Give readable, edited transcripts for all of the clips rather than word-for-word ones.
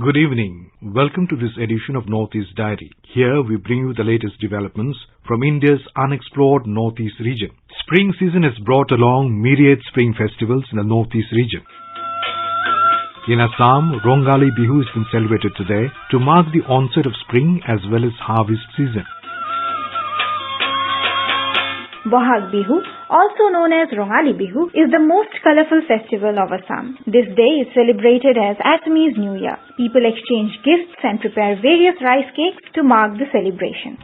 Good evening. Welcome to this edition of Northeast Diary. Here we bring you the latest developments from India's unexplored Northeast region. Spring season has brought along myriad spring festivals in the Northeast region. In Assam, Rongalibhu has been celebrated today to mark the onset of spring as well as harvest season. Bihu, also known as Rongalibhu, is the most colorful festival of Assam. This day is celebrated as Assamese New Year. People exchange gifts and prepare various rice cakes to mark the celebration.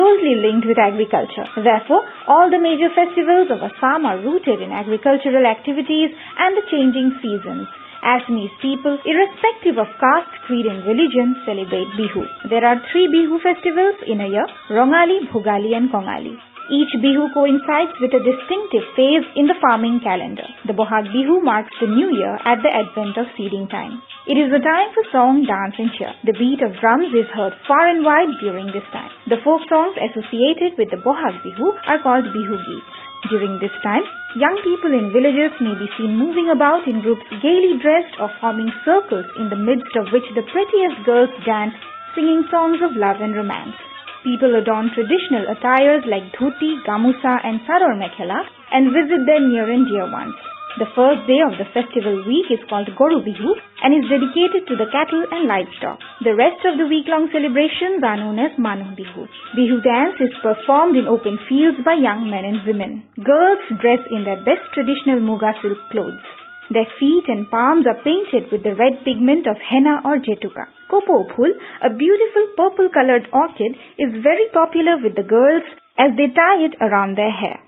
Closely linked with agriculture. Therefore, all the major festivals of Assam are rooted in agricultural activities and the changing seasons. Assamese people, irrespective of caste, creed and religion, celebrate Bihu. There are 3 Bihu festivals in a year: Rongali, Bhogali and Kongali. Each Bihu coincides with a distinctive phase in the farming calendar. The Bihu marks the new year at the advent of seeding time. It is a time for song, dance and cheer. The beat of drums is heard far and wide during this time. The folk songs associated with the Bihu are called Bihu Geets. During this time, young people in villages may be seen moving about in groups gaily dressed or forming circles in the midst of which the prettiest girls dance, singing songs of love and romance. People adorn traditional attires like dhoti, gamusa and saror mekhela and visit their near and dear ones. The first day of the festival week is called Gurubihu and is dedicated to the cattle and livestock. The rest of the week-long celebrations are known as Bihu. Bihu dance is performed in open fields by young men and women. Girls dress in their best traditional muga silk clothes. Their feet and palms are painted with the red pigment of henna or jetuka. Kopo phul, a beautiful purple-colored orchid, is very popular with the girls as they tie it around their hair.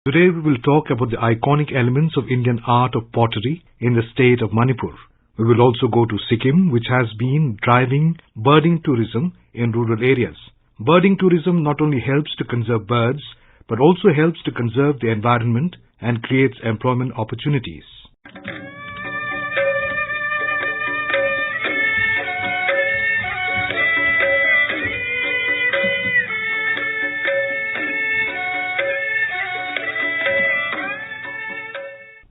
Today we will talk about the iconic elements of Indian art of pottery in the state of Manipur. We will also go to Sikkim, which has been driving birding tourism in rural areas. Birding tourism not only helps to conserve birds, but also helps to conserve the environment and creates employment opportunities.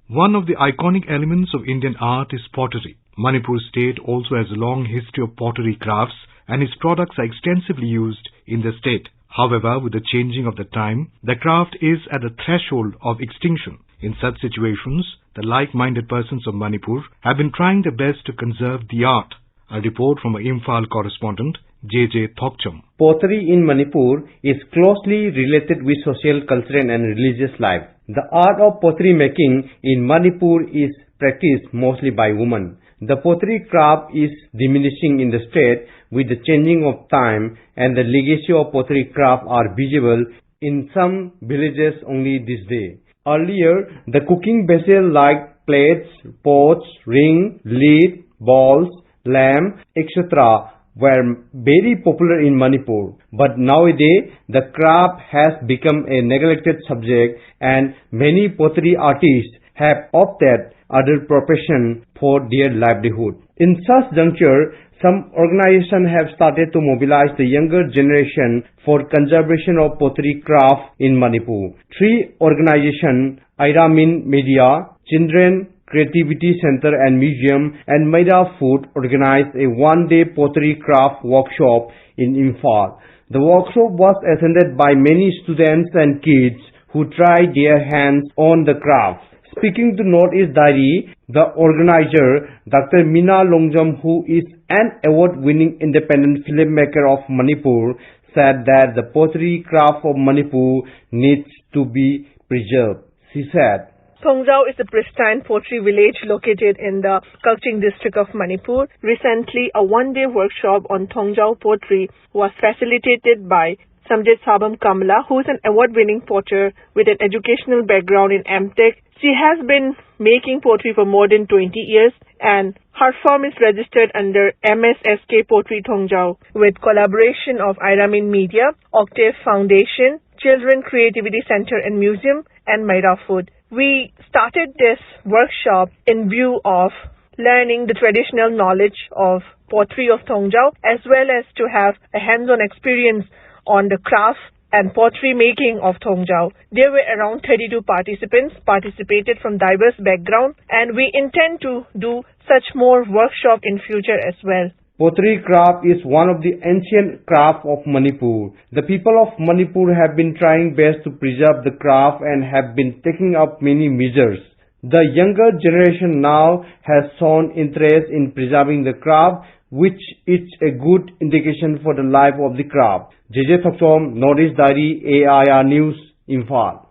One of the iconic elements of Indian art is pottery. Manipur state also has a long history of pottery crafts and its products are extensively used in the state. However, with the changing of the time, the craft is at the threshold of extinction. In such situations, the like-minded persons of Manipur have been trying their best to conserve the art. A report from our Imphal correspondent, J.J. Thokcham. Pottery in Manipur is closely related with social, cultural and religious life. The art of pottery making in Manipur is practiced mostly by women. The pottery craft is diminishing in the state with the changing of time, and the legacy of pottery craft are visible in some villages only this day. Earlier, the cooking vessels like plates, pots, ring, lid, bowls, lamp, etc. were very popular in Manipur. But nowadays, the craft has become a neglected subject and many pottery artists have opted other profession for their livelihood. In such juncture, some organizations have started to mobilize the younger generation for conservation of pottery craft in Manipur. 3 organizations, Iramin Media, Children Creativity Center and Museum and Maida Food organized a one-day pottery craft workshop in Imphal. The workshop was attended by many students and kids who tried their hands on the craft. Speaking to Northeast Diary, the organizer, Dr. Meena Longjam, who is an award-winning independent filmmaker of Manipur, said that the pottery craft of Manipur needs to be preserved. She said, Thongjau is a pristine pottery village located in the Kakching district of Manipur. Recently, a one-day workshop on Thongjau pottery was facilitated by Samjit Sabam Kamla, who is an award-winning potter with an educational background in MTech. She has been making pottery for more than 20 years and her firm is registered under MSSK Pottery Thongjau with collaboration of Iramin Media, Octave Foundation, Children Creativity Center and Museum, and Maida Food. We started this workshop in view of learning the traditional knowledge of pottery of Thongjau as well as to have a hands-on experience on the craft and pottery making of Thongjau. There were around 32 participants participated from diverse backgrounds and we intend to do such more workshops in future as well. Pottery craft is one of the ancient crafts of Manipur. The people of Manipur have been trying best to preserve the craft and have been taking up many measures. The younger generation now has shown interest in preserving the craft, which is a good indication for the life of the craft. JJ Thoksom, Northeast Diary, AIR News, Imphal.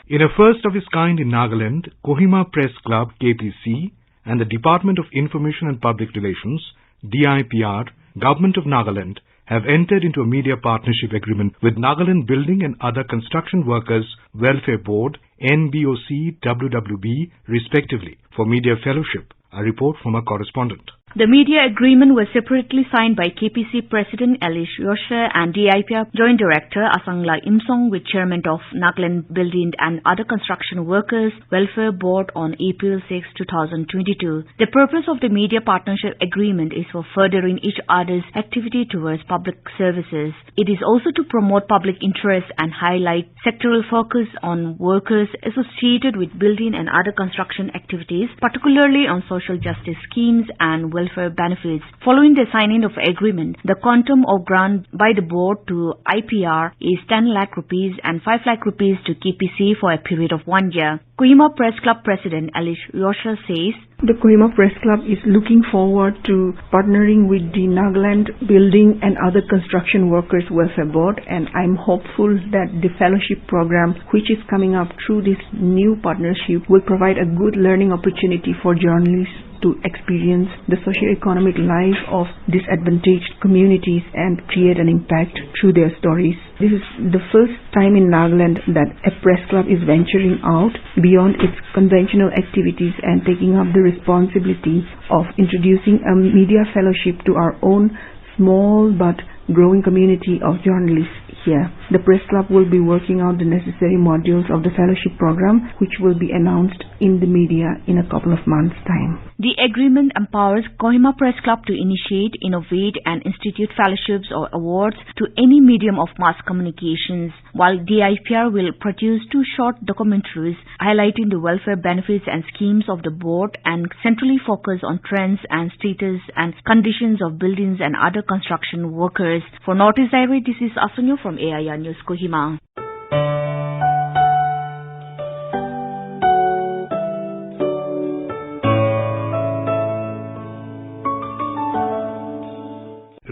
In a first of its kind in Nagaland, Kohima Press Club KPC and the Department of Information and Public Relations DIPR, Government of Nagaland, have entered into a media partnership agreement with Nagaland Building and Other Construction Workers Welfare Board NBOC WWB respectively for media fellowship. A report from our correspondent. The media agreement was separately signed by KPC President Elish Yoshe and DIPR Joint Director Asangla Imsong with Chairman of Nagaland Building and Other Construction Workers Welfare Board on April 6, 2022. The purpose of the media partnership agreement is for furthering each other's activity towards public services. It is also to promote public interest and highlight sectoral focus on workers associated with building and other construction activities, particularly on social justice schemes and welfare benefits. Following the signing of agreement, the quantum of grant by the board to IPR is 10 lakh rupees and 5 lakh rupees to KPC for a period of 1 year. Kohima Press Club President Elish Yosha says, The Kohima Press Club is looking forward to partnering with the Nagaland Building and Other Construction Workers Welfare Board, and I'm hopeful that the fellowship program which is coming up through this new partnership will provide a good learning opportunity for journalists to experience the socio-economic life of disadvantaged communities and create an impact through their stories. This is the first time in Nagaland that a press club is venturing out beyond its conventional activities and taking up the responsibility of introducing a media fellowship to our own small but growing community of journalists here. The press club will be working out the necessary modules of the fellowship program, which will be announced in the media in a couple of months' time. The agreement empowers Kohima Press Club to initiate, innovate and institute fellowships or awards to any medium of mass communications, while DIPR will produce 2 short documentaries highlighting the welfare benefits and schemes of the board and centrally focus on trends and status and conditions of buildings and other construction workers. For Northeast Diary, this is Asunyo from AIR News Kohima.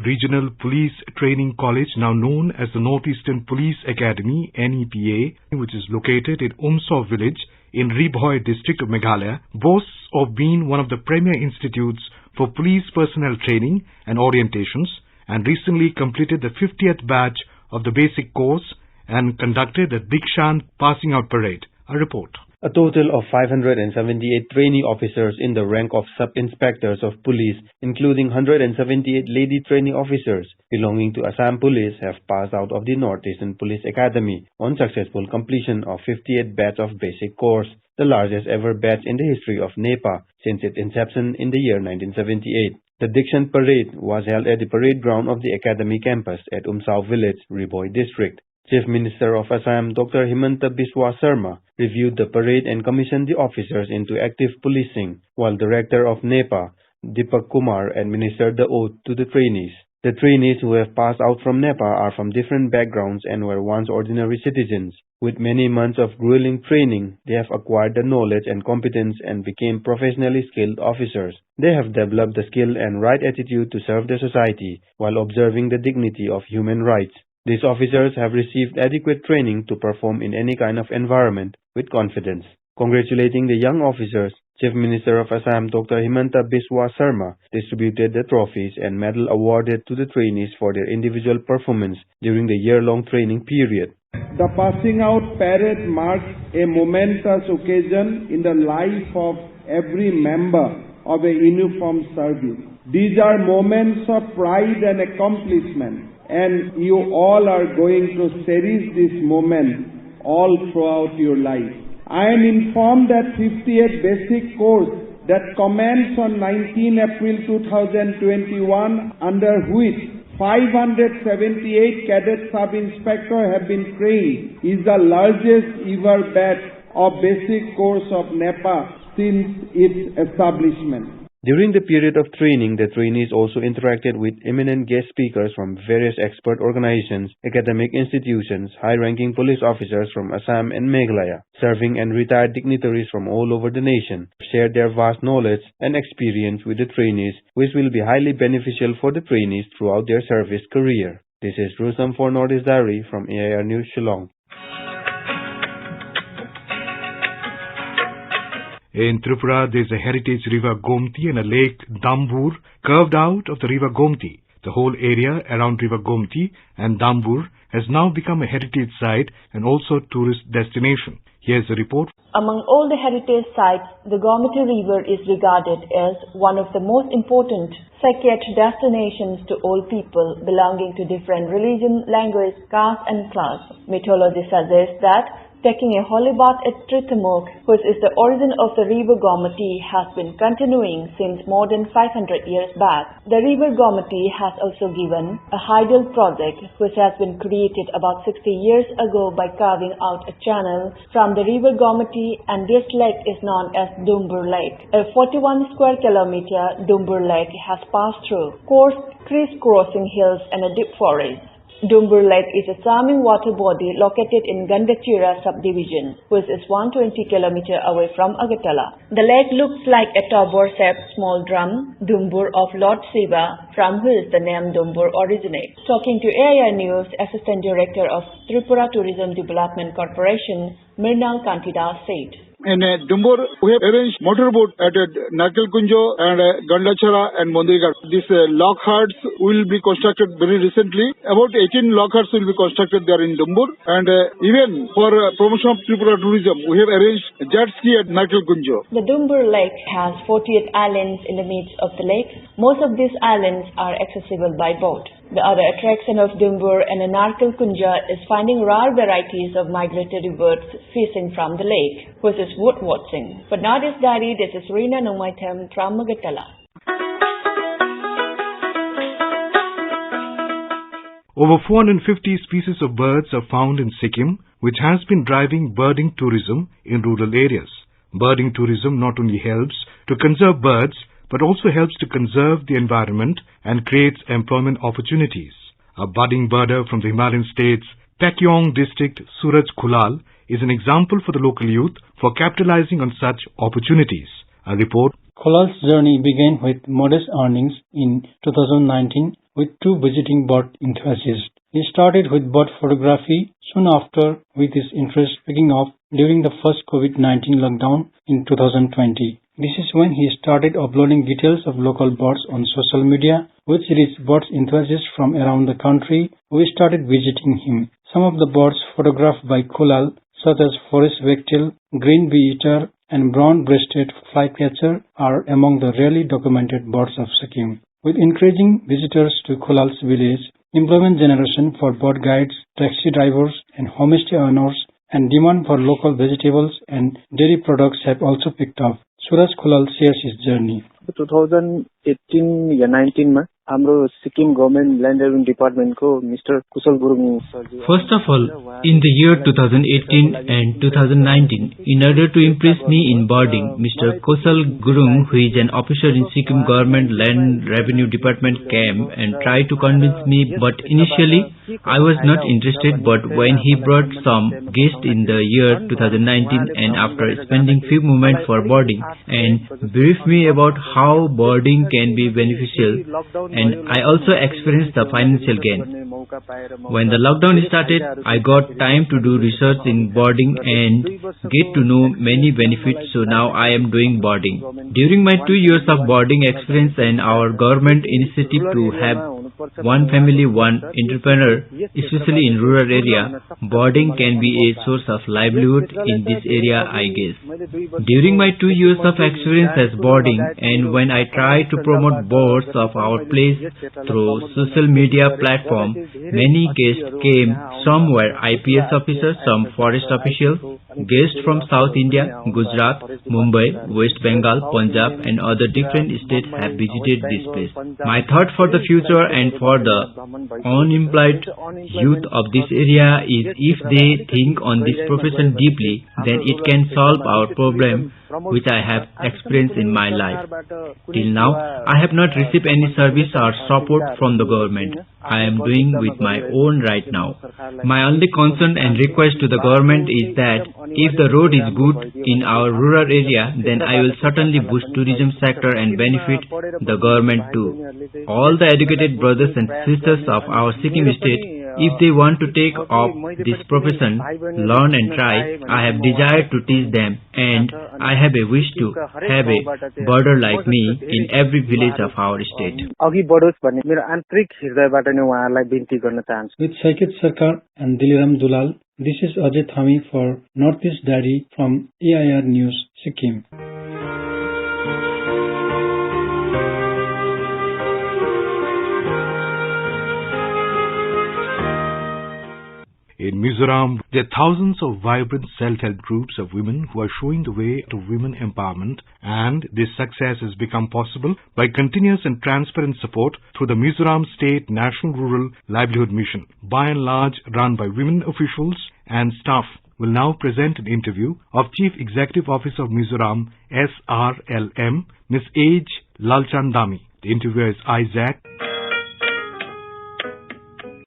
Regional Police Training College, now known as the Northeastern Police Academy NEPA, which is located in Umsaw village in Ribhoi district of Meghalaya, boasts of being one of the premier institutes for police personnel training and orientations, and recently completed the 50th batch of the basic course and conducted the Dikshan passing out parade. A report. A total of 578 trainee officers in the rank of sub-inspectors of police, including 178 lady trainee officers belonging to Assam Police, have passed out of the Northeastern Police Academy on successful completion of 50th batch of basic course, the largest ever batch in the history of NEPA since its inception in the year 1978. The Dikshan parade was held at the parade ground of the academy campus at Umsaw village, Ribhoi district. Chief Minister of Assam, Dr. Himanta Biswa Sarma, reviewed the parade and commissioned the officers into active policing, while Director of NEPA, Deepak Kumar, administered the oath to the trainees. The trainees who have passed out from NEPA are from different backgrounds and were once ordinary citizens. With many months of grueling training, they have acquired the knowledge and competence and became professionally skilled officers. They have developed the skill and right attitude to serve the society while observing the dignity of human rights. These officers have received adequate training to perform in any kind of environment with confidence. Congratulating the young officers, Chief Minister of Assam Dr. Himanta Biswa Sarma distributed the trophies and medal awarded to the trainees for their individual performance during the year-long training period. The passing out parade marks a momentous occasion in the life of every member of a uniformed service. These are moments of pride and accomplishment, and you all are going to cherish this moment all throughout your life. I am informed that 58 basic course that commenced on 19 April 2021, under which 578 cadet sub-inspectors have been trained, is the largest ever batch of basic course of NEPA since its establishment. During the period of training, the trainees also interacted with eminent guest speakers from various expert organizations, academic institutions, high-ranking police officers from Assam and Meghalaya, serving and retired dignitaries from all over the nation, shared their vast knowledge and experience with the trainees, which will be highly beneficial for the trainees throughout their service career. This is Rusam for Northeast Diary from AIR News Shillong. In Tripura, there is a heritage river Gomti and a lake Doomburu curved out of the river Gomti. The whole area around river Gomti and Doomburu has now become a heritage site and also a tourist destination. Here's a report. Among all the heritage sites, the Gomti River is regarded as one of the most important sacred destinations to all people belonging to different religion, language, caste and class. Mythology suggests that taking a holy bath at Tritamuk, which is the origin of the river Gomti, has been continuing since more than 500 years back. The river Gomti has also given a hydel project which has been created about 60 years ago by carving out a channel from the river Gomti, and this lake is known as Doomburu Lake. A 41 square kilometer Doomburu Lake has passed through coarse, crisscrossing hills and a deep forest. Doomburu Lake is a charming water body located in Gandachira subdivision, which is 120 km away from Agartala. The lake looks like a tabor-shaped small drum, Doomburu of Lord Shiva, from which the name Doomburu originates. Talking to AIR News, Assistant Director of Tripura Tourism Development Corporation, Mrinal Kantidas said, In Doomburu, we have arranged motorboat at Nakalkunjo and Gandachara and Mondrigarh. These log huts will be constructed very recently. About 18 log huts will be constructed there in Doomburu. And even for promotion of Tripura tourism, we have arranged jet ski at Nakalkunjo. The Doomburu Lake has 48 islands in the midst of the lake. Most of these islands are accessible by boat. The other attraction of Doomburu and Nakalkunja is finding rare varieties of migratory birds fishing from the lake, which is worth watching. For Northeast Diary, this is Rina Numaitam from Agartala. Over 450 species of birds are found in Sikkim, which has been driving birding tourism in rural areas. Birding tourism not only helps to conserve birds, but also helps to conserve the environment and creates employment opportunities. A budding birder from the Himalayan states, Pakyong district Suraj Khulal, is an example for the local youth for capitalizing on such opportunities. A report. Khulal's journey began with modest earnings in 2019 with two visiting bird enthusiasts. He started with bird photography soon after, with his interest picking up during the first COVID-19 lockdown in 2020. This is when he started uploading details of local birds on social media, which reached bird enthusiasts from around the country who started visiting him. Some of the birds photographed by Khulal, such as forest wagtail, green bee-eater, and brown-breasted flycatcher, are among the rarely documented birds of Sikkim. With encouraging visitors to Khulal's village, employment generation for bird guides, taxi drivers, and homestay owners, and demand for local vegetables and dairy products have also picked up. Suraj Khulal shares his journey. 2018 या 19 में हाम्रो Sikkim government land revenue डिपार्टमेन्टको mister Kushal Gurung sir. First of all, in the year 2018 and 2019, in order to impress me in boarding, Mr. Kushal Gurung, who is an officer in Sikkim Government Land Revenue Department, came and tried to convince me, but initially I was not interested, but when he brought some guests in the year 2019 and after spending few moments for boarding and briefed me about how boarding can be beneficial, and I also experienced the financial gain. When the lockdown started, I got time to do research in boarding and get to know many benefits, so now I am doing boarding. During my 2 years of boarding experience and our government initiative to have one family, one entrepreneur, especially in rural area, boarding can be a source of livelihood in this area, I guess. During my 2 years of experience as boarding, and when I tried to promote boards of our place through social media platform, many guests came. Some were IPS officers, some forest officials, guests from South India, Gujarat, Mumbai, West Bengal, Punjab and other different states have visited this place. My thought for the future and for the unemployed youth of this area is, if they think on this profession deeply, then it can solve our problem which I have experienced in my life. Till now, I have not received any service or support from the government. I am doing with my own right now. My only concern and request to the government is that if the road is good in our rural area, then I will certainly boost tourism sector and benefit the government too. All the educated brothers and sisters of our Sikkim state, if they want to take up this profession, learn and try, I have desire to teach them, and I have a wish to have a border like me in every village of our state. With Saikit Sarkar and Diliram Dulal, this is Ajay Thami for Northeast Diary from AIR News, Sikkim. In Mizoram, there are thousands of vibrant self-help groups of women who are showing the way to women empowerment, and this success has become possible by continuous and transparent support through the Mizoram State National Rural Livelihood Mission, by and large run by women officials and staff. Will now present an interview of Chief Executive Officer of Mizoram SRLM, Ms. Age Lalchandami. The interviewer is Isaac.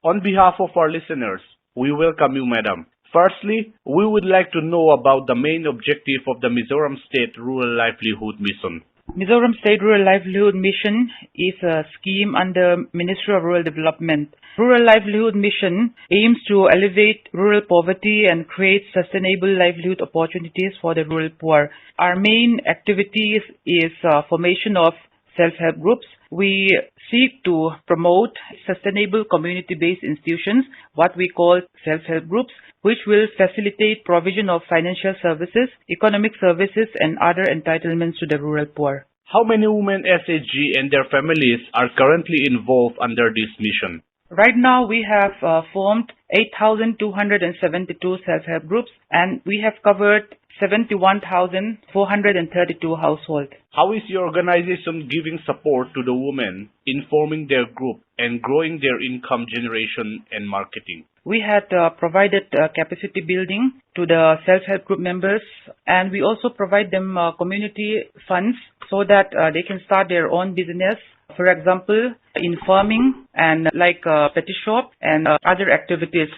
On behalf of our listeners, we welcome you, Madam. Firstly, we would like to know about the main objective of the Mizoram State Rural Livelihood Mission. Mizoram State Rural Livelihood Mission is a scheme under Ministry of Rural Development. Rural Livelihood Mission aims to elevate rural poverty and create sustainable livelihood opportunities for the rural poor. Our main activities is formation of self-help groups. We seek to promote sustainable community-based institutions, what we call self-help groups, which will facilitate provision of financial services, economic services, and other entitlements to the rural poor. How many women SHG and their families are currently involved under this mission? Right now, we have formed 8,272 self-help groups, and we have covered 71,432 households. How is your organization giving support to the women in forming their group and growing their income generation and marketing? We had provided capacity building to the self-help group members, and we also provide them community funds so that they can start their own business. For example, in farming and like petty shop and other activities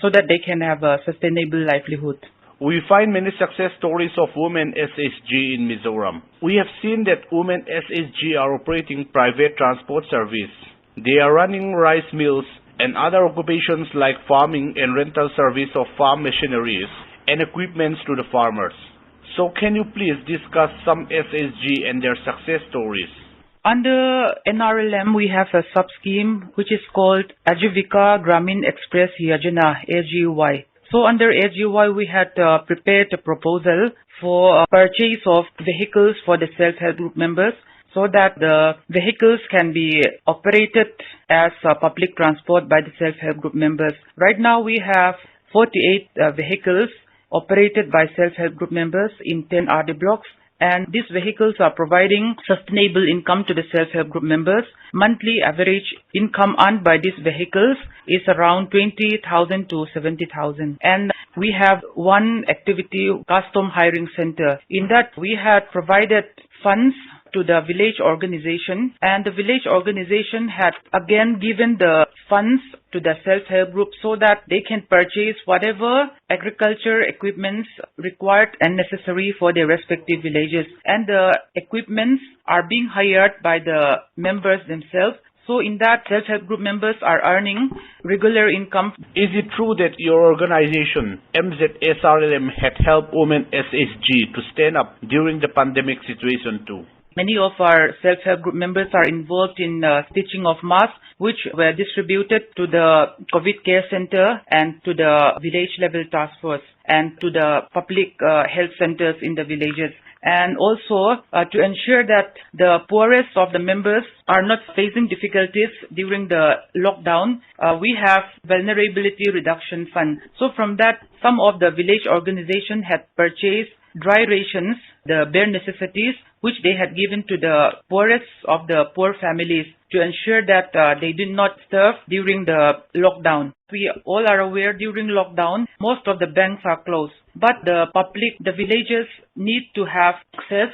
so that they can have a sustainable livelihood. We find many success stories of women SHG in Mizoram. We have seen that women SHG are operating private transport service. They are running rice mills and other occupations like farming and rental service of farm machineries and equipments to the farmers. So can you please discuss some SHG and their success stories? Under NRLM, we have a sub-scheme which is called Ajivika Gramin Express Yojana, AGY. So under AGY, we had prepared a proposal for purchase of vehicles for the self-help group members so that the vehicles can be operated as public transport by the self-help group members. Right now, we have 48 vehicles operated by self-help group members in 10 RD blocks, and these vehicles are providing sustainable income to the self-help group members. Monthly average income earned by these vehicles is around 20,000 to 70,000. And we have one activity, custom hiring center. In that, we had provided funds to the village organization, and the village organization had again given the funds to the self-help group so that they can purchase whatever agriculture equipments required and necessary for their respective villages. And the equipments are being hired by the members themselves. So in that, self-help group members are earning regular income. Is it true that your organization, MZSRLM, had helped women SHG to stand up during the pandemic situation too? Many of our self-help group members are involved in stitching of masks, which were distributed to the COVID care center and to the village level task force and to the public health centers in the villages. And also to ensure that the poorest of the members are not facing difficulties during the lockdown, we have vulnerability reduction fund. So from that, some of the village organization had purchased dry rations, the bare necessities, which they had given to the poorest of the poor families to ensure that they did not starve during the lockdown. We all are aware during lockdown, most of the banks are closed. But the public, the villagers need to have access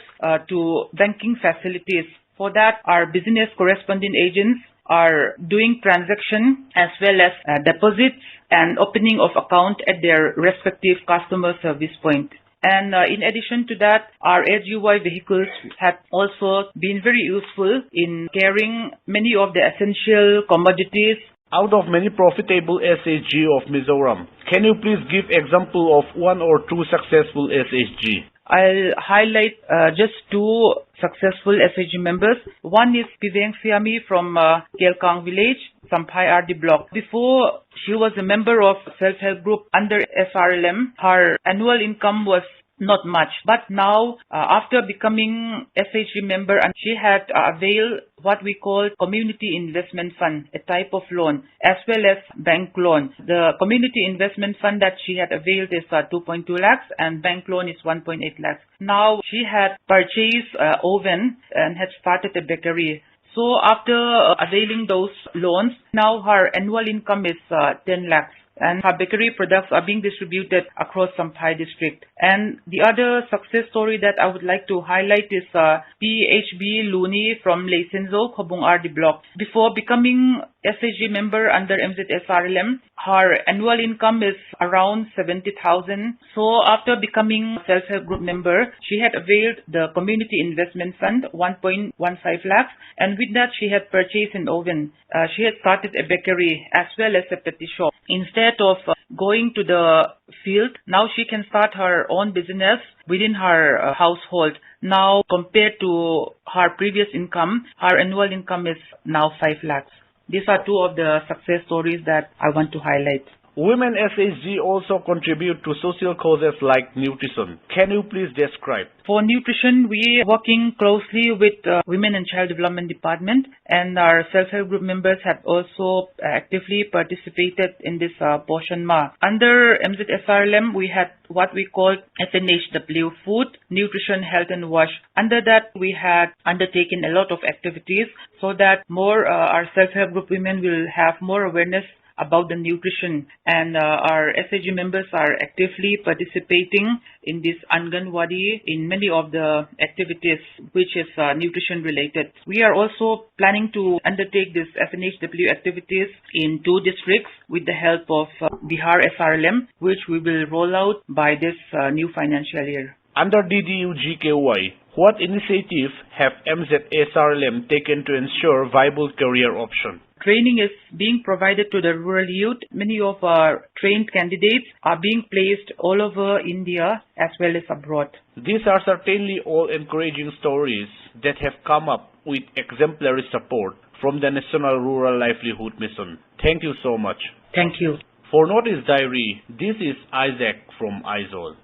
to banking facilities. For that, our business correspondent agents are doing transaction as well as deposits and opening of account at their respective customer service point. And in addition to that, our SGY vehicles have also been very useful in carrying many of the essential commodities. Out of many profitable SHG of Mizoram, can you please give example of one or two successful SHG? I'll highlight just two successful SHG members. One is Piveng Siami from Kelkang village, Sampai RD block. Before she was a member of self-help group under SRLM, her annual income was not much. But now, after becoming SHG member, and she had availed what we call community investment fund, a type of loan, as well as bank loan. The community investment fund that she had availed is 2.2 lakhs and bank loan is 1.8 lakhs. Now she had purchased oven and had started a bakery. So after availing those loans, now her annual income is 10 lakhs. And her bakery products are being distributed across Sampai district. And the other success story that I would like to highlight is PHB Luni from Leisenzo, Khobung RD block. Before becoming SHG member under MZSRLM, her annual income is around 70,000. So after becoming self-help group member, she had availed the community investment fund, 1.15 lakhs. And with that, she had purchased an oven. She had started a bakery as well as a petty shop. Instead of going to the field, now she can start her own business within her household. Now, compared to her previous income, her annual income is now 5 lakhs. These are two of the success stories that I want to highlight. Women SHG also contribute to social causes like nutrition. Can you please describe? For nutrition, we are working closely with Women and Child Development Department, and our self-help group members have also actively participated in this Poshan Ma. Under MZSRLM, we had what we call FNHW, Food, Nutrition, Health and Wash. Under that, we had undertaken a lot of activities so that more our self-help group women will have more awareness about the nutrition, and our SHG members are actively participating in this Anganwadi in many of the activities which is nutrition related. We are also planning to undertake this FNHW activities in 2 districts with the help of Bihar SRLM, which we will roll out by this new financial year. Under DDU-GKY, what initiatives have MZSRLM taken to ensure viable career option? Training is being provided to the rural youth. Many of our trained candidates are being placed all over India as well as abroad. These are certainly all encouraging stories that have come up with exemplary support from the National Rural Livelihood Mission. Thank you so much. Thank you. For Northeast Diary, this is Isaac from Aizawl.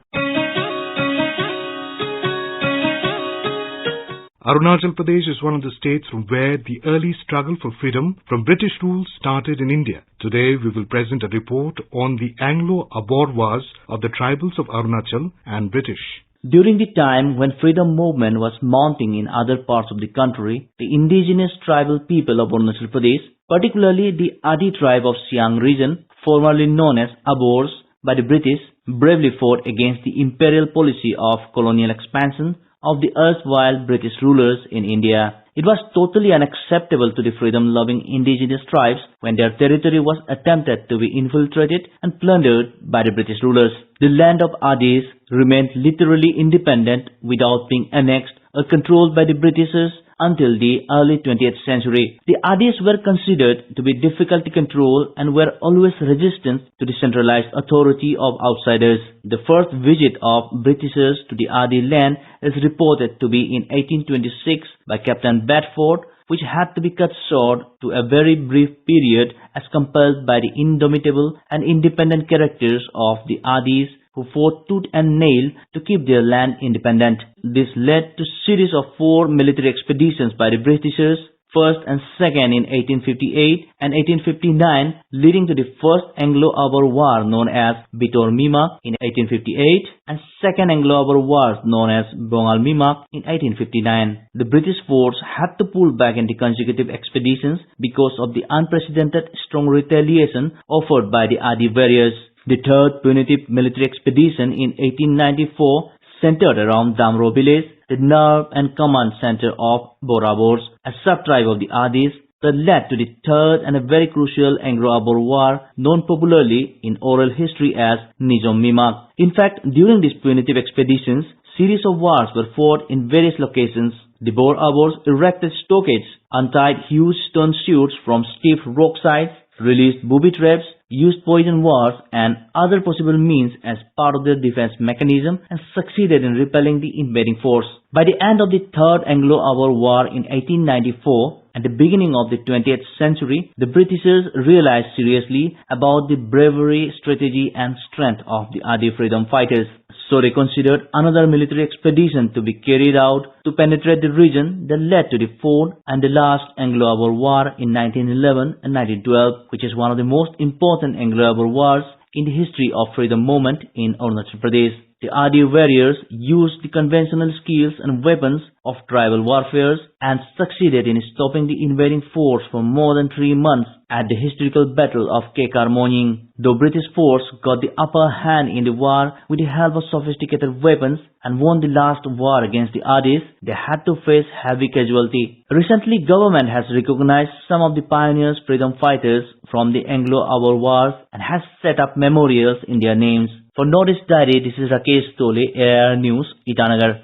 Arunachal Pradesh is one of the states from where the early struggle for freedom from British rule started in India. Today we will present a report on the Anglo-Aborwas of the tribals of Arunachal and British. During the time when freedom movement was mounting in other parts of the country, the indigenous tribal people of Arunachal Pradesh, particularly the Adi tribe of Siang region, formerly known as Abors by the British, bravely fought against the imperial policy of colonial expansion of the erstwhile British rulers in India. It was totally unacceptable to the freedom-loving indigenous tribes when their territory was attempted to be infiltrated and plundered by the British rulers. The land of Adis remained literally independent without being annexed or controlled by the Britishers until the early 20th century. The Adis were considered to be difficult to control and were always resistant to the centralized authority of outsiders. The first visit of Britishers to the Adi land is reported to be in 1826 by Captain Bedford, which had to be cut short to a very brief period as compelled by the indomitable and independent characters of the Adis, who fought tooth and nail to keep their land independent. This led to a series of 4 military expeditions by the Britishers, first and second in 1858 and 1859, leading to the first Anglo-Boer War known as Bitor Mima in 1858 and second Anglo-Boer War known as Bongal Mima in 1859. The British force had to pull back in the consecutive expeditions because of the unprecedented strong retaliation offered by the Adi warriors. The third punitive military expedition in 1894 centered around Damro village, the nerve and command center of Borabors, a sub-tribe of the Adis, that led to the third and a very crucial Anglo-Boer War known popularly in oral history as Nizam Mima. In fact, during these punitive expeditions, series of wars were fought in various locations. The Borabors erected stockades, untied huge stone chutes from steep rock sides, released booby traps, used poison wars and other possible means as part of their defense mechanism and succeeded in repelling the invading force. By the end of the Third Anglo-Boer War in 1894, at the beginning of the 20th century, the Britishers realized seriously about the bravery, strategy and strength of the Adi freedom fighters. So they considered another military expedition to be carried out to penetrate the region that led to the fourth and the last Anglo-Boer War in 1911 and 1912, which is one of the most important Anglo-Boer wars in the history of freedom movement in Arunachal Pradesh. The Adi warriors used the conventional skills and weapons of tribal warfare and succeeded in stopping the invading force for more than 3 months at the historical Battle of Kekar Moying. Though British force got the upper hand in the war with the help of sophisticated weapons and won the last war against the Adis, they had to face heavy casualty. Recently, government has recognized some of the pioneers freedom fighters from the Anglo-Boer Wars and has set up memorials in their names. For Northeast Diary, this is Rakesh Tole, Air News, Itanagar.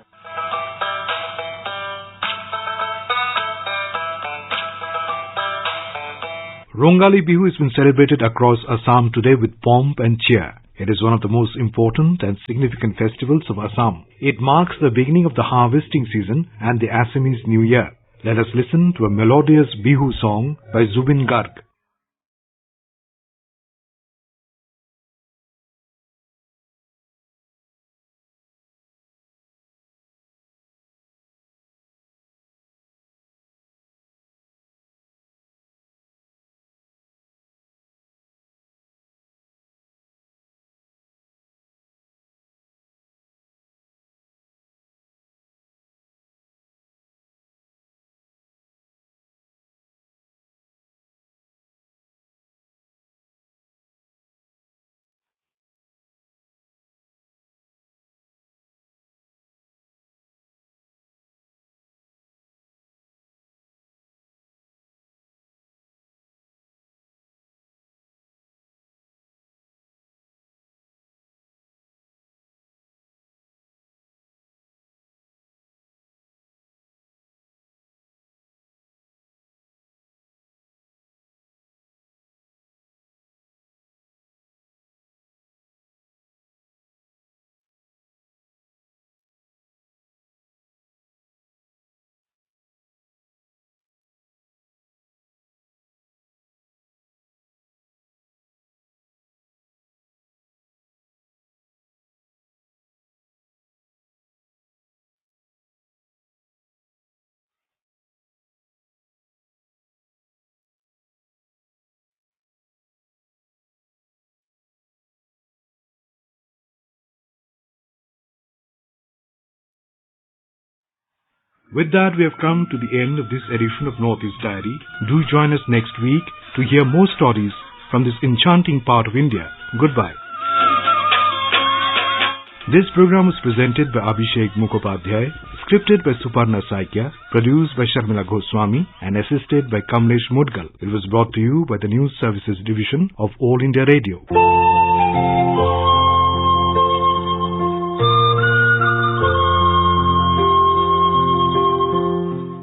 Rongalibhu has been celebrated across Assam today with pomp and cheer. It is one of the most important and significant festivals of Assam. It marks the beginning of the harvesting season and the Assamese New Year. Let us listen to a melodious Bihu song by Zubin Garg. With that, we have come to the end of this edition of Northeast Diary. Do join us next week to hear more stories from this enchanting part of India. Goodbye. This program was presented by Abhishek Mukhopadhyay, scripted by Suparna Saikya, produced by Sharmila Goswami, and assisted by Kamlesh Mudgal. It was brought to you by the News Services Division of All India Radio.